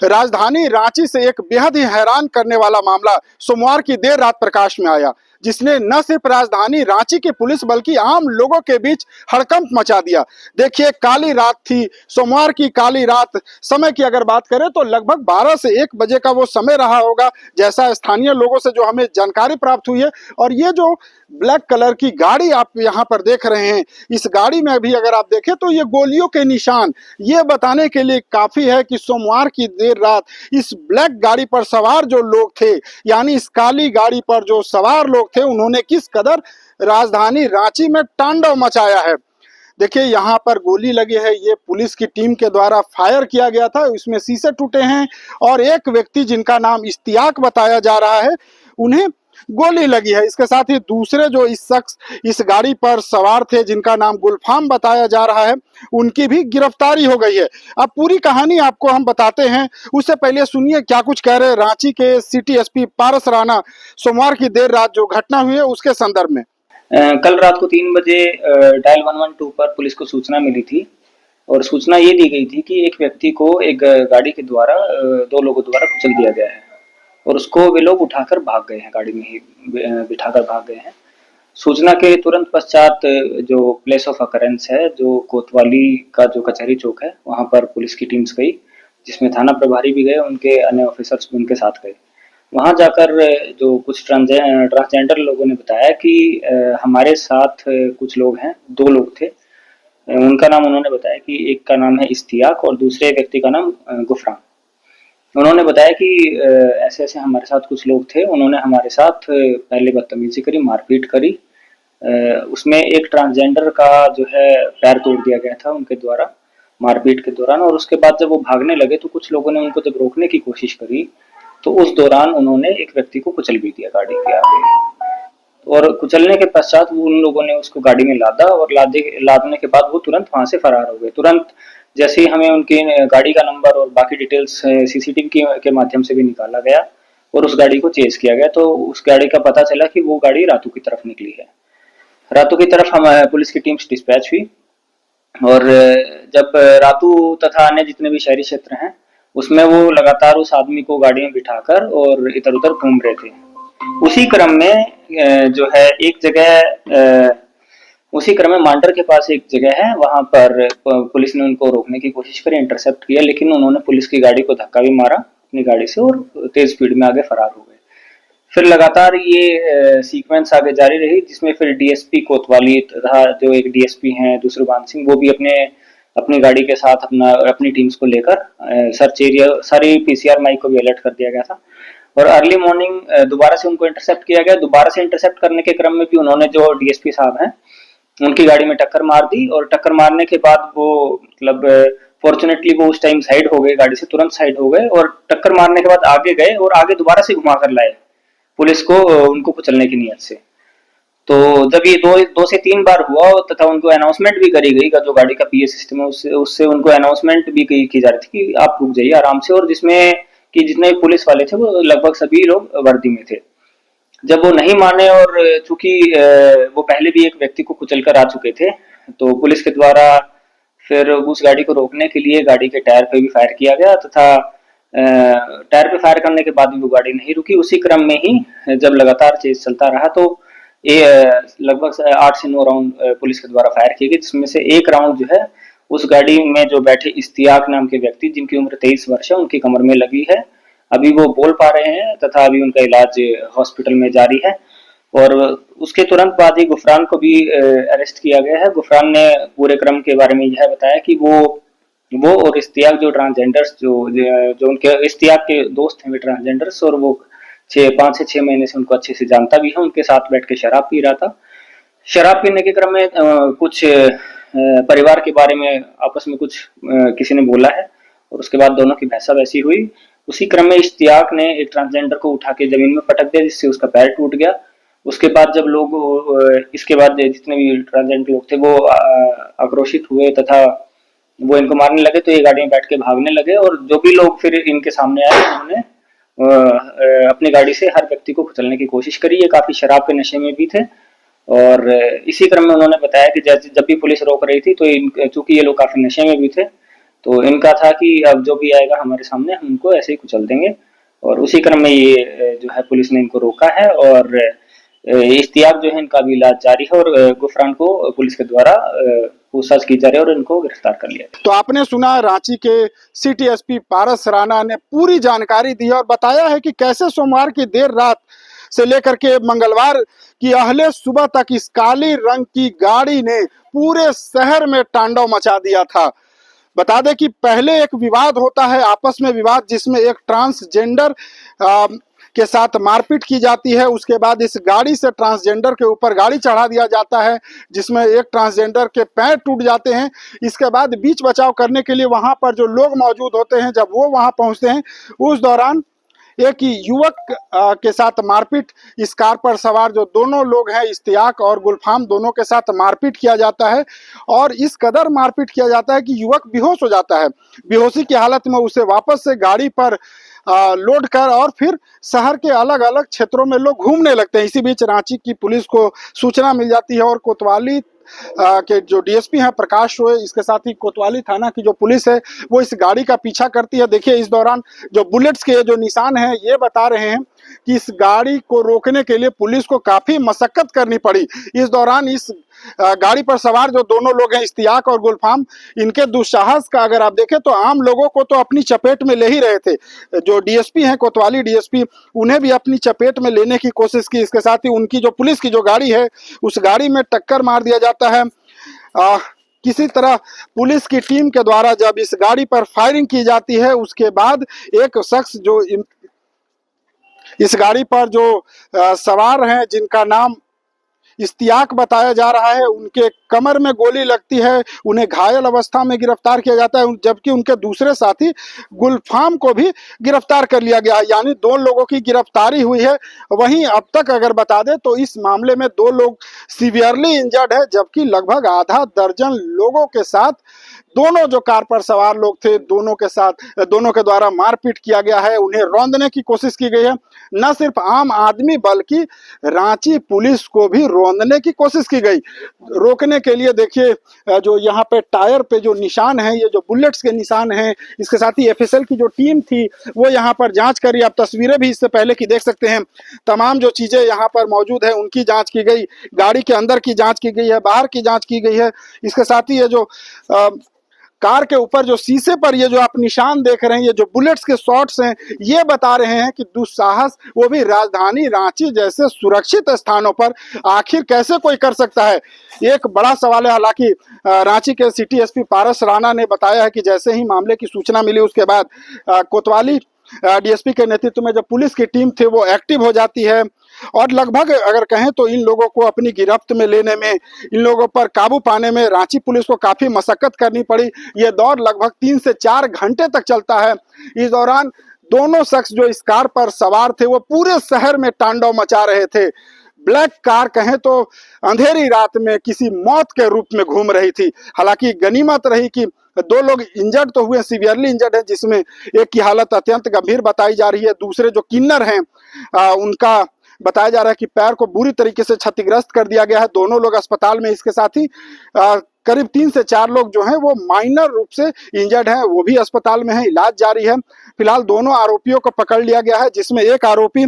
राजधानी रांची से एक बेहद ही हैरान करने वाला मामला सोमवार की देर रात प्रकाश में आया, जिसने न सिर्फ राजधानी रांची के पुलिस बल्कि आम लोगों के बीच हड़कंप मचा दिया। देखिए, काली रात थी, सोमवार की काली रात। समय की अगर बात करें तो लगभग 12 से 1 बजे का वो समय रहा होगा, जैसा स्थानीय लोगों से जो हमें जानकारी प्राप्त हुई है। और ये जो ब्लैक कलर की गाड़ी आप यहाँ पर देख रहे हैं, इस गाड़ी में भी अगर आप देखें तो ये गोलियों के निशान ये बताने के लिए काफी है कि सोमवार की देर रात इस ब्लैक गाड़ी पर सवार जो लोग थे, यानी इस काली गाड़ी पर जो सवार लोग थे, उन्होंने किस कदर राजधानी रांची में तांडव मचाया है। देखिए, यहाँ पर गोली लगी है, ये पुलिस की टीम के द्वारा फायर किया गया था, इसमें शीशे टूटे हैं। और एक व्यक्ति जिनका नाम इश्तियाक बताया जा रहा है, उन्हें गोली लगी है। इसके साथ ही दूसरे जो इस शख्स इस गाड़ी पर सवार थे, जिनका नाम गुलफाम बताया जा रहा है, उनकी भी गिरफ्तारी हो गई है। अब पूरी कहानी आपको हम बताते हैं, उससे पहले सुनिए क्या कुछ कह रहे रांची के सिटी एसपी पारस राणा सोमवार की देर रात जो घटना हुई है उसके संदर्भ में। कल रात को 3 बजे डायल 112 पर पुलिस को सूचना मिली थी और सूचना ये दी गई थी कि एक व्यक्ति को एक गाड़ी के द्वारा 2 लोगों द्वारा कुचल दिया गया है और उसको वे लोग उठाकर भाग गए हैं, गाड़ी में ही बिठाकर भाग गए हैं। सूचना के तुरंत पश्चात जो प्लेस ऑफ अकरेंस है, जो कोतवाली का जो कचहरी चौक है, वहां पर पुलिस की टीम्स गई, जिसमें थाना प्रभारी भी गए, उनके अन्य ऑफिसर्स भी उनके साथ गए। वहां जाकर जो कुछ ट्रांसजेंडर लोगों ने बताया कि हमारे साथ कुछ लोग हैं, 2 लोग थे। उनका नाम उन्होंने बताया कि एक का नाम है इश्तियाक और दूसरे व्यक्ति का नाम गुफरान। उन्होंने बताया कि ऐसे-ऐसे हमारे साथ कुछ लोग थे, उन्होंने हमारे साथ पहले बदतमीजी करी, मारपीट करी। उसमें एक ट्रांसजेंडर का जो है पैर तोड़ दिया गया था उनके द्वारा मारपीट के दौरान, और उसके बाद जब वो भागने लगे तो कुछ लोगों ने उनको जब रोकने की कोशिश करी तो उस दौरान उन्होंने एक व्यक्ति को कुचल भी दिया गाड़ी के आगे। और कुचलने के पश्चात वो उन लोगों ने उसको गाड़ी में लादा और लादने के बाद वो तुरंत वहां से फरार हो गए। तुरंत जैसे ही हमें उनकी गाड़ी का नंबर और बाकी डिटेल्स सीसीटीवी के माध्यम से भी निकाला गया और उस गाड़ी को चेस किया गया, तो उस गाड़ी का पता चला कि वो गाड़ी रातू की तरफ निकली है। रातू की तरफ हम पुलिस की टीम्स डिस्पैच हुई और जब रातू तथा अन्य जितने भी शहरी क्षेत्र हैं उसमें वो लगातार उस आदमी को गाड़ी में बिठाकर और इधर उधर घूम रहे थे। उसी क्रम में जो है एक जगह उसी क्रम में मांडर के पास एक जगह है, वहां पर पुलिस ने उनको रोकने की कोशिश करी, इंटरसेप्ट किया, लेकिन उन्होंने पुलिस की गाड़ी को धक्का भी मारा अपनी गाड़ी से और तेज स्पीड में आगे फरार हो गए। फिर लगातार ये सीक्वेंस आगे जारी रही, जिसमें फिर डीएसपी कोतवाली तथा जो एक डीएसपी हैं दुसरुबान सिंह, वो भी अपनी गाड़ी के साथ अपनी टीम्स को लेकर सर्च एरिया सारी पीसीआर माइक को भी अलर्ट कर दिया गया था और अर्ली मॉर्निंग दोबारा से उनको इंटरसेप्ट किया गया। दोबारा से इंटरसेप्ट करने के क्रम में भी उन्होंने जो डीएसपी साहब हैं उनकी गाड़ी में टक्कर मार दी और टक्कर मारने के बाद वो मतलब फॉर्चुनेटली वो उस टाइम साइड हो गए, गाड़ी से तुरंत साइड हो गए और टक्कर मारने के बाद आगे गए और आगे दोबारा से घुमा कर लाए पुलिस को उनको कुचलने की नीयत से। तो जब ये दो से 3 बार हुआ तथा उनको अनाउंसमेंट भी करी गई, जो गाड़ी का पीए सिस्टम है उससे उनको अनाउंसमेंट भी की जा रही थी कि आप रुक जाइए आराम से, और जिसमें कि जितने पुलिस वाले थे वो लगभग सभी लोग वर्दी में थे। जब वो नहीं माने और चूंकि वो पहले भी एक व्यक्ति को कुचल कर आ चुके थे, तो पुलिस के द्वारा फिर उस गाड़ी को रोकने के लिए गाड़ी के टायर पे भी फायर किया गया तथा टायर पे फायर करने के बाद भी वो गाड़ी नहीं रुकी। उसी क्रम में ही जब लगातार चेज चलता रहा तो ये लगभग 8 से 9 राउंड पुलिस के द्वारा फायर किए गए, जिसमें से एक राउंड जो है उस गाड़ी में जो बैठे इश्तियाक नाम के व्यक्ति जिनकी उम्र 23 वर्ष है उनकी कमर में लगी है। अभी वो बोल पा रहे हैं तथा अभी उनका इलाज हॉस्पिटल में जारी है। और उसके तुरंत बाद ही गुफरान को भी अरेस्ट किया गया है। गुफरान ने पूरे क्रम के बारे में यह बताया कि वो और इश्तियाक जो ट्रांसजेंडर्स जो उनके इश्तियाक के दोस्त हैं वे ट्रांसजेंडर्स, और वो 5 से 6 महीने से उनको अच्छे से जानता भी है, उनके साथ बैठ के शराब पी रहा था। शराब पीने के क्रम में कुछ परिवार के बारे में आपस में कुछ किसी ने बोला है और उसके बाद दोनों की बहसा-बहसी हुई। उसी क्रम में इश्तियाक ने एक ट्रांसजेंडर को उठा के जमीन में पटक दिया, जिससे उसका पैर टूट गया। उसके बाद जब लोग इसके बाद जितने भी ट्रांसजेंडर लोग थे वो आक्रोशित हुए तथा वो इनको मारने लगे, तो ये गाड़ी में बैठ के भागने लगे और जो भी लोग फिर इनके सामने आए उन्होंने अपनी गाड़ी से हर व्यक्ति को कुचलने की कोशिश करी। ये काफी शराब के नशे में भी थे और इसी क्रम में उन्होंने बताया कि जब भी पुलिस रोक रही थी तो चूंकि ये लोग काफी नशे में भी थे, तो इनका था कि अब जो भी आएगा हमारे सामने हम उनको ऐसे ही कुचल देंगे। और उसी क्रम में ये जो है पुलिस ने इनको रोका है और इश्तियाक जो है इनका भी इलाज जारी है और गुफरान को पुलिस के द्वारा पूछताछ की जा रही है और इनको गिरफ्तार कर लिया। तो आपने सुना रांची के सिटी एसपी पारस राणा ने पूरी जानकारी दी और बताया है कि कैसे सोमवार की देर रात से लेकर के मंगलवार की अहले सुबह तक इस काली रंग की गाड़ी ने पूरे शहर में तांडव मचा दिया था। बता दें कि पहले एक विवाद होता है, आपस में विवाद, जिसमें एक ट्रांसजेंडर के साथ मारपीट की जाती है। उसके बाद इस गाड़ी से ट्रांसजेंडर के ऊपर गाड़ी चढ़ा दिया जाता है, जिसमें एक ट्रांसजेंडर के पैर टूट जाते हैं। इसके बाद बीच बचाव करने के लिए वहां पर जो लोग मौजूद होते हैं, जब वो वहां पहुंचते हैं, उस दौरान एक युवक के साथ मारपीट, इस कार पर सवार जो दोनों लोग हैं इश्तियाक और गुलफाम, दोनों के साथ मारपीट किया जाता है और इस कदर मारपीट किया जाता है कि युवक बेहोश हो जाता है। बेहोशी की हालत में उसे वापस से गाड़ी पर लोड कर और फिर शहर के अलग अलग क्षेत्रों में लोग घूमने लगते हैं। इसी बीच रांची की पुलिस को सूचना मिल जाती है और कोतवाली के जो डीएसपी हैं प्रकाश रोय, इसके साथ ही कोतवाली थाना की जो पुलिस है वो इस गाड़ी का पीछा करती है। देखिए इस दौरान जो बुलेट्स के जो निशान हैं ये बता रहे हैं कि इस गाड़ी को रोकने के लिए पुलिस को काफी मशक्कत करनी पड़ी। इस दौरान इस गाड़ी पर सवार जो दोनों लोग हैं इश्तियाक और गुलफाम, इनके दुस्साहस का अगर आप देखें तो आम लोगों को तो अपनी चपेट में ले ही रहे थे। जो डीएसपी हैं कोतवाली डीएसपी, उन्हें भी अपनी चपेट में लेने की कोशिश की। इसके साथ ही उनकी जो पुलिस की जो गाड़ी है उस गाड़ी में टक्कर मार दिया जाता है। किसी तरह पुलिस की टीम के द्वारा जब इस गाड़ी पर फायरिंग की जाती है, उसके बाद एक शख्स जो इस गाड़ी पर जो सवार हैं, जिनका नाम इश्तियाक बताया जा रहा है, उनके कमर में गोली लगती है, उन्हें घायल अवस्था में गिरफ्तार किया जाता है, जबकि उनके दूसरे साथी गुलफाम को भी गिरफ्तार कर लिया गया है। यानी 2 लोगों की गिरफ्तारी हुई है। वहीं अब तक अगर बता दें तो इस मामले में 2 लोग सीवियरली इंजर्ड है, जबकि लगभग आधा दर्जन लोगों के साथ दोनों जो कार पर सवार लोग थे, दोनों के द्वारा मारपीट किया गया है, उन्हें रौंदने की कोशिश की गई है। न सिर्फ आम आदमी बल्कि रांची पुलिस को भी रौंदने की कोशिश की गई। रोकने के लिए देखिए जो यहाँ पे टायर पे जो निशान है, ये जो बुलेट्स के निशान हैं, इसके साथ ही एफएसएल की जो टीम थी वो यहाँ पर जांच करी। आप तस्वीरें भी इससे पहले की देख सकते हैं। तमाम जो चीजें यहाँ पर मौजूद है उनकी जांच की गई, गाड़ी के अंदर की जांच की गई है, बाहर की जांच की गई है। इसके साथ ही ये जो कार के ऊपर जो शीशे पर ये जो आप निशान देख रहे हैं, ये जो बुलेट्स के शॉट्स हैं, ये बता रहे हैं कि दुस्साहस वो भी राजधानी रांची जैसे सुरक्षित स्थानों पर आखिर कैसे कोई कर सकता है, एक बड़ा सवाल है। हालांकि रांची के सिटी एसपी पारस राणा ने बताया है कि जैसे ही मामले की सूचना मिली उसके बाद कोतवाली डीएसपी के नेतृत्व में जो पुलिस की टीम थी वो एक्टिव हो जाती है और लगभग अगर कहें तो इन लोगों को अपनी गिरफ्त में लेने में, इन लोगों पर काबू पाने में रांची पुलिस को काफी मशक्कत करनी पड़ी। ये दौर लगभग 3 से 4 घंटे तक चलता है। इस दौरान दोनों शख्स जो इस कार पर सवार थे वो पूरे शहर में तांडव मचा रहे थे। ब्लैक कार कहें तो अंधेरी रात में किसी मौत के रूप में घूम रही थी। हालांकि गनीमत रही कि 2 लोग इंजर्ड तो हुए, सीवियरली इंजर्ड है, जिसमें एक की हालत अत्यंत गंभीर बताई जा रही है। दूसरे जो किन्नर हैं उनका बताया जा रहा है कि पैर को बुरी तरीके से क्षतिग्रस्त कर दिया गया है। दोनों लोग अस्पताल में, इसके साथ ही करीब 3 से 4 लोग जो हैं वो माइनर रूप से इंजर्ड हैं, वो भी अस्पताल में हैं, इलाज जारी है। फिलहाल दोनों आरोपियों को पकड़ लिया गया है, जिसमें एक आरोपी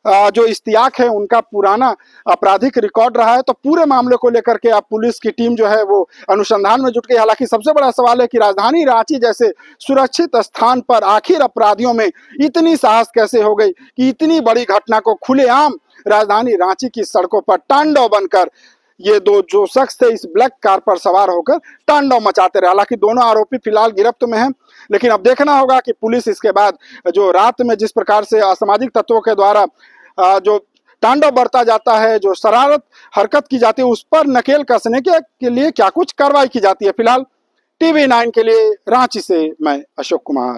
जो इश्तियाक है उनका पुराना आपराधिक रिकॉर्ड रहा है। तो पूरे मामले को लेकर के अब पुलिस की टीम जो है वो अनुसंधान में जुट गई। हालांकि सबसे बड़ा सवाल है कि राजधानी रांची जैसे सुरक्षित स्थान पर आखिर अपराधियों में इतनी साहस कैसे हो गई कि इतनी बड़ी घटना को खुलेआम राजधानी रांची की सड़कों पर तांडव बनकर ये 2 जो शख्स थे इस ब्लैक कार पर सवार होकर तांडव मचाते रहे। हालांकि दोनों आरोपी फिलहाल गिरफ्त में हैं, लेकिन अब देखना होगा कि पुलिस इसके बाद जो रात में जिस प्रकार से असामाजिक तत्वों के द्वारा जो तांडव बरता जाता है, जो शरारत हरकत की जाती है, उस पर नकेल कसने के लिए क्या कुछ कार्रवाई की जाती है। फिलहाल TV9 के लिए रांची से मैं अशोक कुमार।